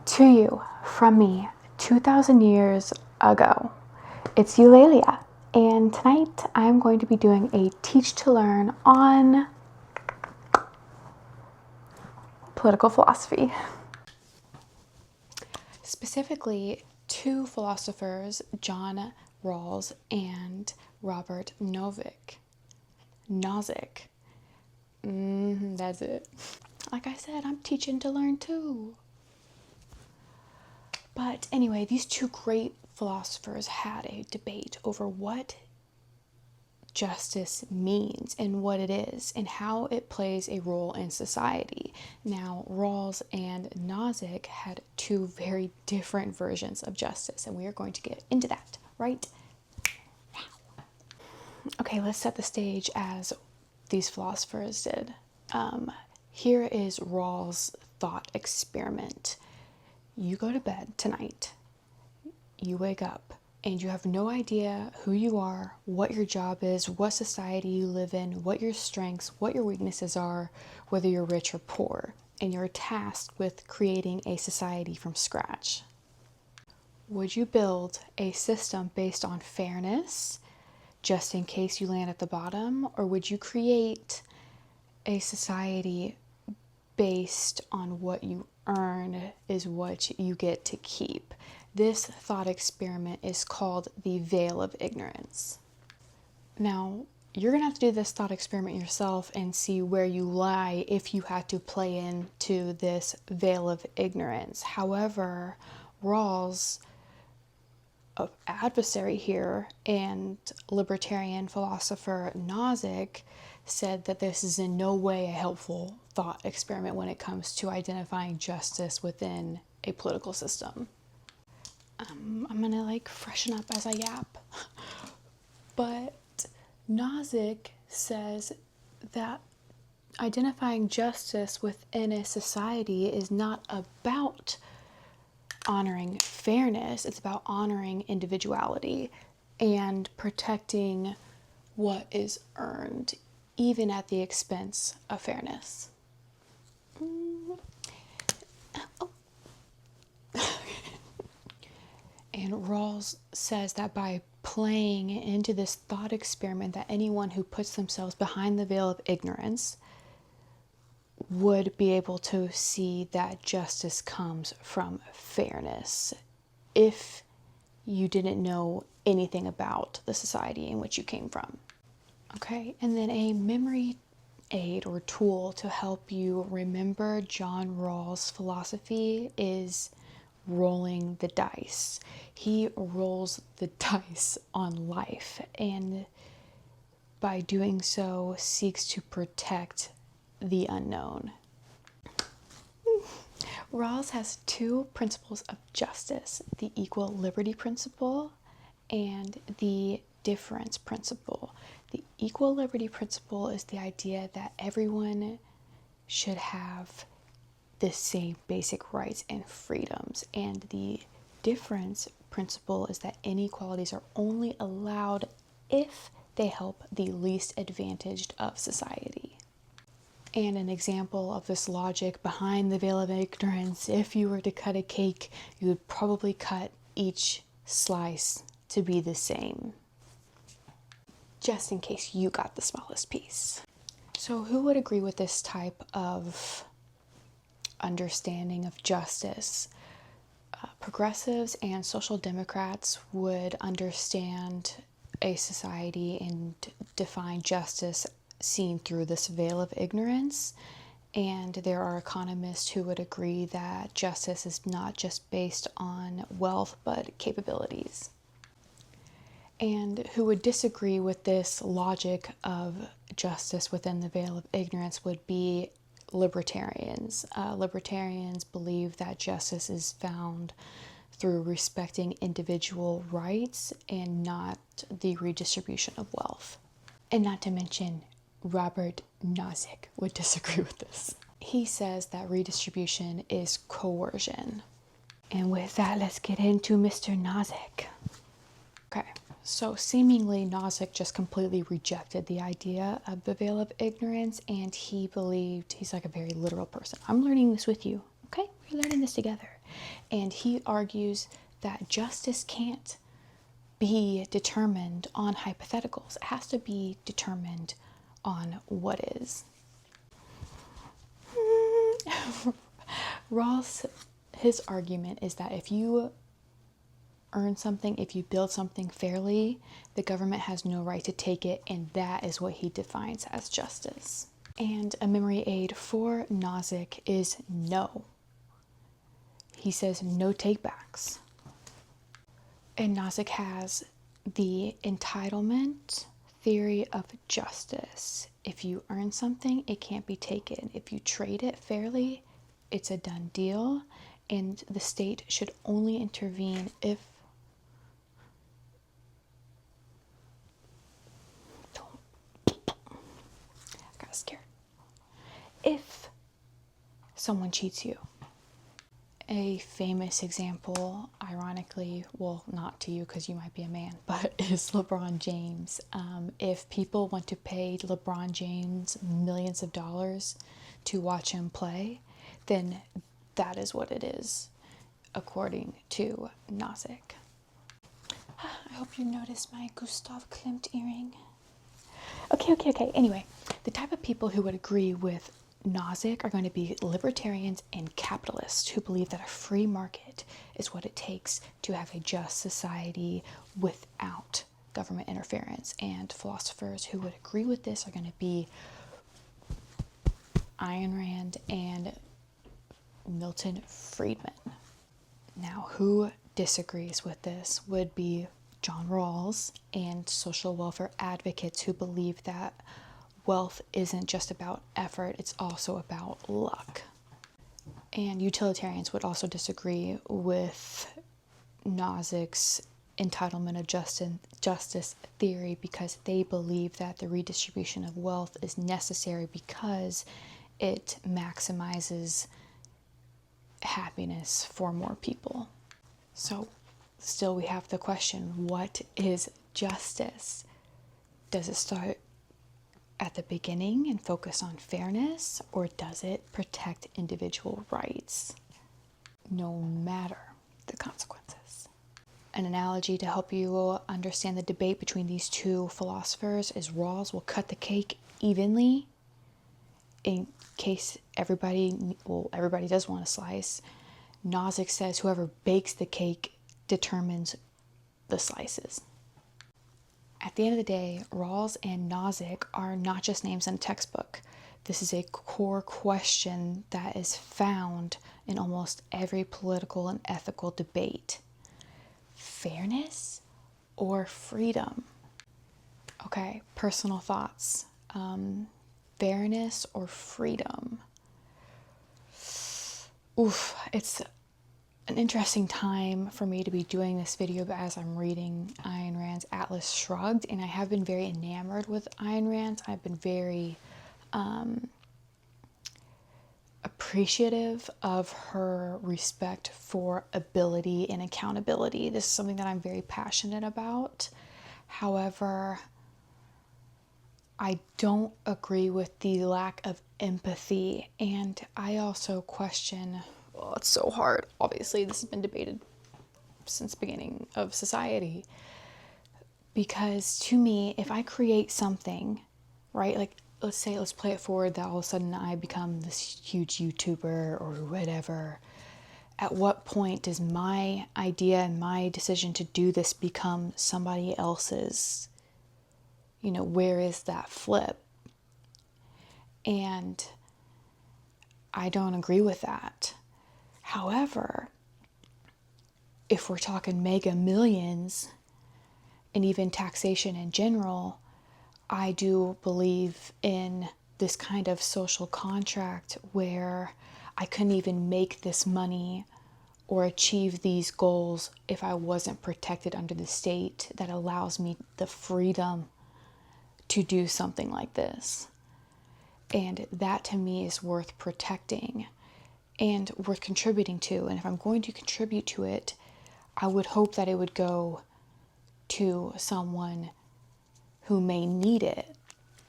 To you, from me, 2,000 years ago. It's Eulalia, and tonight I'm going to be doing a teach to learn on political philosophy. Specifically, two philosophers, John Rawls and Robert Nozick. That's it. Like I said, I'm teaching to learn too. But anyway, these two great philosophers had a debate over what justice means and what it is and how it plays a role in society. Now, Rawls and Nozick had two very different versions of justice, and we are going to get into that right now. Okay, let's set the stage as these philosophers did. Here is Rawls' thought experiment. You go to bed tonight, you wake up, and you have no idea who you are, what your job is, what society you live in, what your strengths, what your weaknesses are, whether you're rich or poor, and you're tasked with creating a society from scratch. Would you build a system based on fairness, just in case you land at the bottom, or would you create a society based on what you earn is what you get to keep? This thought experiment is called the Veil of Ignorance. Now, you're going to have to do this thought experiment yourself and see where you lie if you had to play into this Veil of Ignorance. However, Rawls, adversary here, and libertarian philosopher Nozick said that this is in no way a helpful thought experiment when it comes to identifying justice within a political system. I'm gonna freshen up as I yap. But Nozick says that identifying justice within a society is not about honoring fairness, it's about honoring individuality and protecting what is earned, even at the expense of fairness. And Rawls says that by playing into this thought experiment, that anyone who puts themselves behind the veil of ignorance would be able to see that justice comes from fairness if you didn't know anything about the society in which you came from. Okay, and then a memory aid or tool to help you remember John Rawls' philosophy is rolling the dice. He rolls the dice on life, and by doing so seeks to protect the unknown. Rawls has two principles of justice: the equal liberty principle and the difference principle. The equal liberty principle is the idea that everyone should have the same basic rights and freedoms, and the difference principle is that inequalities are only allowed if they help the least advantaged of society. And an example of this logic behind the veil of ignorance: if you were to cut a cake, you would probably cut each slice to be the same, just in case you got the smallest piece. So who would agree with this type of understanding of justice? Progressives and social democrats would understand a society and define justice seen through this veil of ignorance. And there are economists who would agree that justice is not just based on wealth, but capabilities. And who would disagree with this logic of justice within the veil of ignorance would be libertarians. Libertarians believe that justice is found through respecting individual rights and not the redistribution of wealth. And not to mention, Robert Nozick would disagree with this. He says that redistribution is coercion. And with that, let's get into Mr. Nozick. Okay, so seemingly Nozick just completely rejected the idea of the veil of ignorance, and he believed, he's like a very literal person. I'm learning this with you, okay? We're learning this together. And he argues that justice can't be determined on hypotheticals. It has to be determined on what is. Rawls, his argument is that if you earn something, if you build something fairly, the government has no right to take it, and that is what he defines as justice. And a memory aid for Nozick is no. He says no takebacks. And Nozick has the entitlement theory of justice. If you earn something, it can't be taken. If you trade it fairly, it's a done deal, and the state should only intervene if I got scared. If someone cheats you. A famous example, ironically, well, not to you because you might be a man, but is LeBron James. If people want to pay LeBron James millions of dollars to watch him play, then that is what it is, according to Nozick. I hope you noticed my Gustav Klimt earring. Okay. Anyway, the type of people who would agree with Nozick are going to be libertarians and capitalists who believe that a free market is what it takes to have a just society without government interference. And philosophers who would agree with this are going to be Ayn Rand and Milton Friedman. Now, who disagrees with this would be John Rawls and social welfare advocates who believe that wealth isn't just about effort, it's also about luck. And utilitarians would also disagree with Nozick's entitlement of justice theory because they believe that the redistribution of wealth is necessary because it maximizes happiness for more people. So still we have the question, what is justice? Does it start at the beginning and focus on fairness, or does it protect individual rights no matter the consequences? An analogy to help you understand the debate between these two philosophers is Rawls will cut the cake evenly in case everybody does want a slice. Nozick says whoever bakes the cake determines the slices. At the end of the day, Rawls and Nozick are not just names in a textbook. This is a core question that is found in almost every political and ethical debate. Fairness or freedom? Okay, personal thoughts. Fairness or freedom? It's an interesting time for me to be doing this video as I'm reading Ayn Rand's Atlas Shrugged, and I have been very enamored with Ayn Rand. I've been very appreciative of her respect for ability and accountability. This is something that I'm very passionate about. However, I don't agree with the lack of empathy, and I also question, well, it's so hard. Obviously, this has been debated since the beginning of society. Because to me, if I create something, right, like let's play it forward that all of a sudden I become this huge YouTuber or whatever. At what point does my idea and my decision to do this become somebody else's? Where is that flip? And I don't agree with that. However, if we're talking mega millions and even taxation in general, I do believe in this kind of social contract where I couldn't even make this money or achieve these goals if I wasn't protected under the state that allows me the freedom to do something like this. And that to me is worth protecting and worth contributing to. And if I'm going to contribute to it, I would hope that it would go to someone who may need it.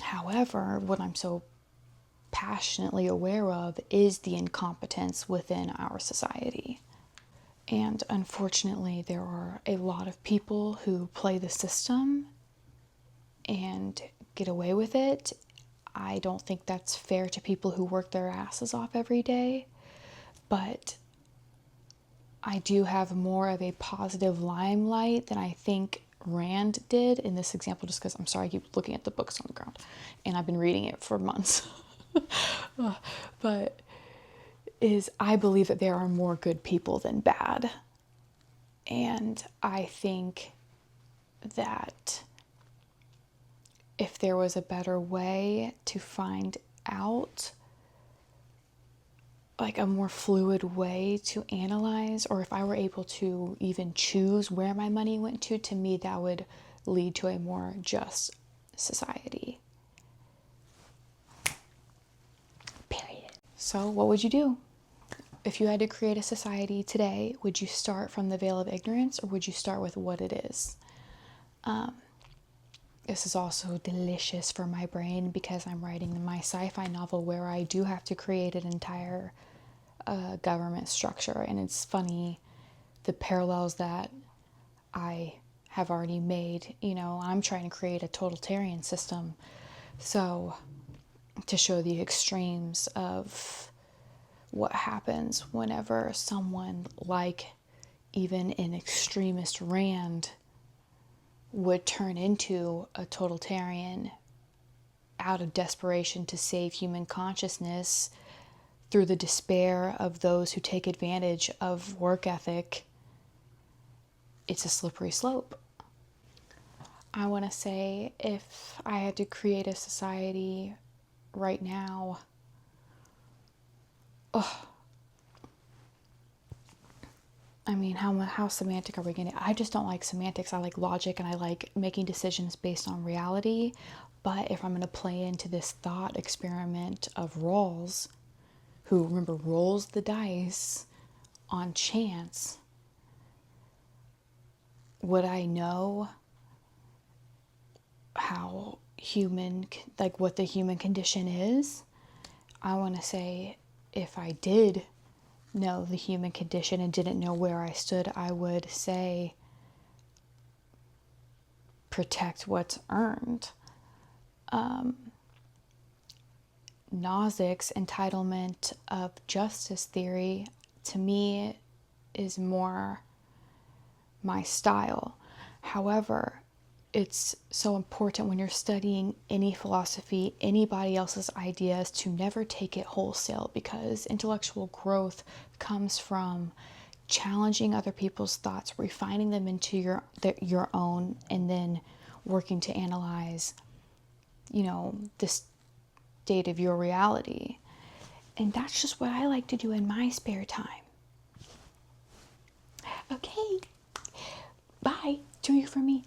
However, what I'm so passionately aware of is the incompetence within our society. And unfortunately, there are a lot of people who play the system and get away with it. I don't think that's fair to people who work their asses off every day, but I do have more of a positive limelight than I think Rand did in this example, just because I'm sorry, I keep looking at the books on the ground and I've been reading it for months. But I believe that there are more good people than bad. And I think that if there was a better way to find out, like a more fluid way to analyze, or if I were able to even choose where my money went to me, that would lead to a more just society. Period. So what would you do? If you had to create a society today, would you start from the veil of ignorance, or would you start with what it is? This is also delicious for my brain because I'm writing my sci-fi novel where I do have to create an entire government structure. And it's funny, the parallels that I have already made. You know, I'm trying to create a totalitarian system. So to show the extremes of what happens whenever someone like even an extremist Rand would turn into a totalitarian out of desperation to save human consciousness through the despair of those who take advantage of work ethic. It's a slippery slope. I want to say, if I had to create a society right now, I mean, how semantic are we getting? I just don't like semantics. I like logic, and I like making decisions based on reality. But if I'm going to play into this thought experiment of Rawls, who, remember, rolls the dice on chance, would I know how what the human condition is? I want to say, if I did know the human condition and didn't know where I stood, I would say protect what's earned. Nozick's entitlement of justice theory, to me, is more my style. However, it's so important when you're studying any philosophy, anybody else's ideas, to never take it wholesale, because intellectual growth comes from challenging other people's thoughts, refining them into your own, and then working to analyze, the state of your reality. And that's just what I like to do in my spare time. Okay, bye. Do you for me?